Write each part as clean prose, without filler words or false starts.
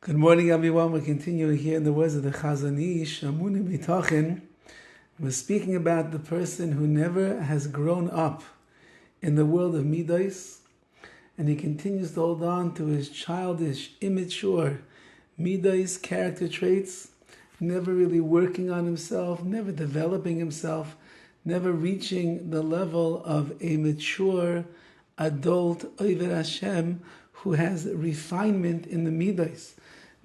Good morning, everyone. We're continuing here in the words of the Chazon, Emunah B'tochen. We're speaking about the person who never has grown up in the world of Middos, and he continues to hold on to his childish, immature Middos character traits, never really working on himself, never developing himself, never reaching the level of a mature adult Oved Hashem who has refinement in the Middos.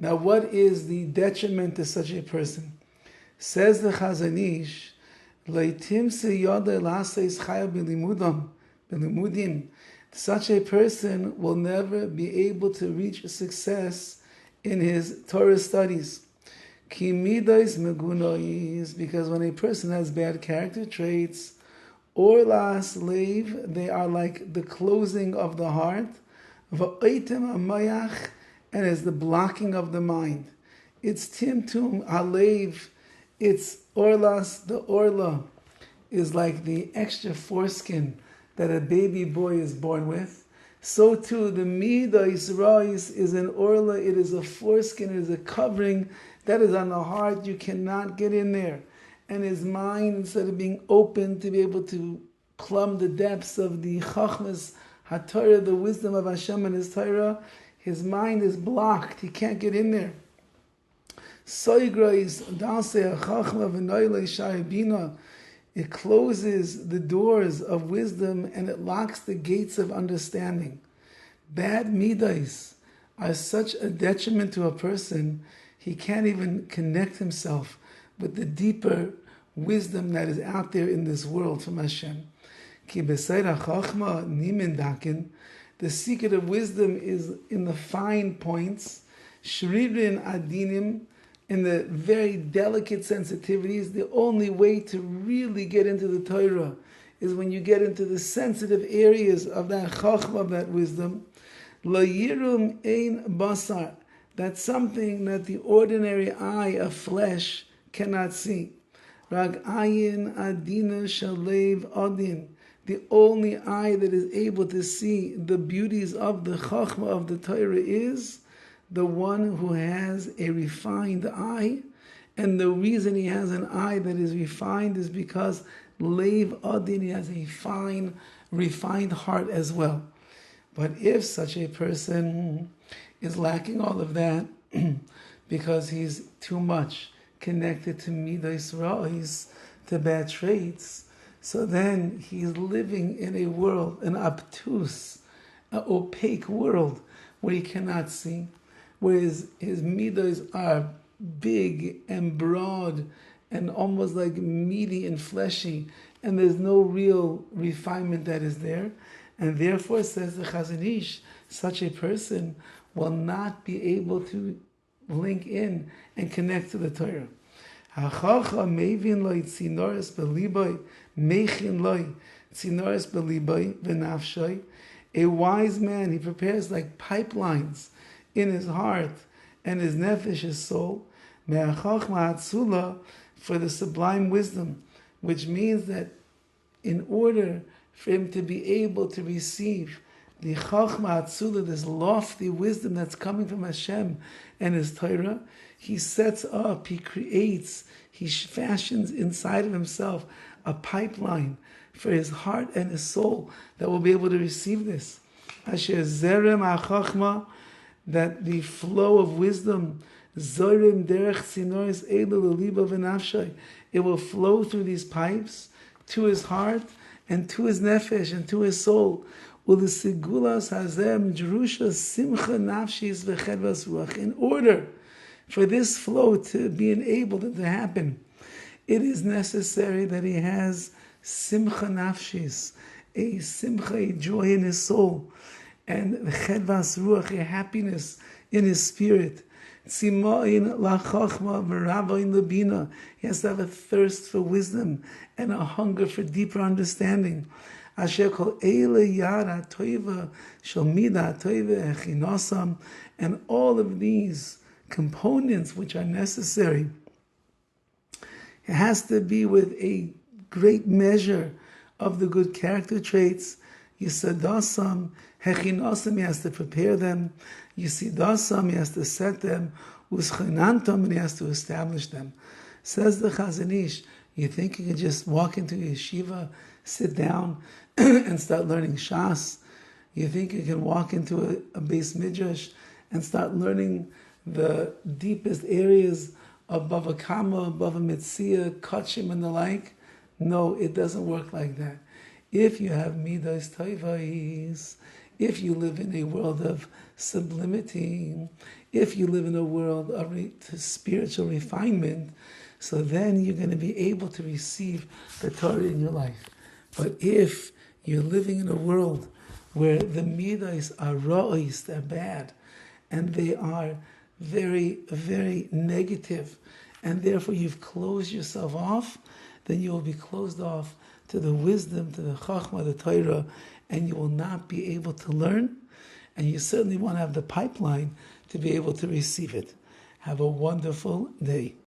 Now, what is the detriment to such a person? Says the Chazon, such a person will never be able to reach success in his Torah studies. Because when a person has bad character traits, they are like the closing of the heart, and is the blocking of the mind. It's timtum alev, it's orlas, the orla is like the extra foreskin that a baby boy is born with. So too, the Middos Rais is an orla, it is a foreskin, it is a covering that is on the heart, you cannot get in there. And his mind, instead of being open to be able to plumb the depths of the Chachmas HaTorah, the wisdom of Hashem and His Torah, his mind is blocked. He can't get in there. It closes the doors of wisdom and it locks the gates of understanding. Bad middos are such a detriment to a person, he can't even connect himself with the deeper wisdom that is out there in this world from Hashem. The secret of wisdom is in the fine points, shririn adinim, in the very delicate sensitivities. The only way to really get into the Torah is when you get into the sensitive areas of that chachma, of that wisdom. Lo yirum ein basar, that's something that the ordinary eye of flesh cannot see. Rag ayin adina shalev adin. The only eye that is able to see the beauties of the Chachma of the Torah is the one who has a refined eye. And the reason he has an eye that is refined is because Leiv Adin, he has a fine, refined heart as well. But if such a person is lacking all of that because he's too much connected to Middos Ra'is, to bad traits, so then he's living in a world, an obtuse, an opaque world where he cannot see, where his middos are big and broad and almost like meaty and fleshy, and there's no real refinement that is there. And therefore, says the Chazon, such a person will not be able to link in and connect to the Torah. A wise man, he prepares like pipelines in his heart and his nefesh, his soul, for the sublime wisdom, which means that in order for him to be able to receive the chachma atzula, this lofty wisdom that's coming from Hashem and His Torah, he sets up, he creates, he fashions inside of himself a pipeline for his heart and his soul that will be able to receive this. Asher zerem hachachma, that the flow of wisdom, zorim derech tzinoris elu leliba v'nafshay, it will flow through these pipes to his heart and to his nefesh and to his soul. In order for this flow to be enabled and to happen, it is necessary that he has simcha nafshis, a simcha, a joy in his soul, and chedvas ruach, a happiness in his spirit. He has to have a thirst for wisdom and a hunger for deeper understanding. And all of these components which are necessary, it has to be with a great measure of the good character traits Yisadasam, Hechinasam, he has to prepare them. Yisidasam, he has to set them. Uschinantam, and he has to establish them. Says the Chazon Ish, you think you can just walk into a yeshiva, sit down, and start learning Shas? You think you can walk into a Beis Midrash and start learning the deepest areas of Bava Kama, Bava Metzia, Kachim, and the like? No, it doesn't work like that. If you have Middos Tovos, if you live in a world of sublimity, if you live in a world of spiritual refinement, so then you're going to be able to receive the Torah in your life. But if you're living in a world where the Middos are ra'os, they're bad, and they are very, very negative, and therefore you've closed yourself off, then you will be closed off to the wisdom, to the Chachma, the Torah, and you will not be able to learn, and you certainly won't have the pipeline to be able to receive it. Have a wonderful day.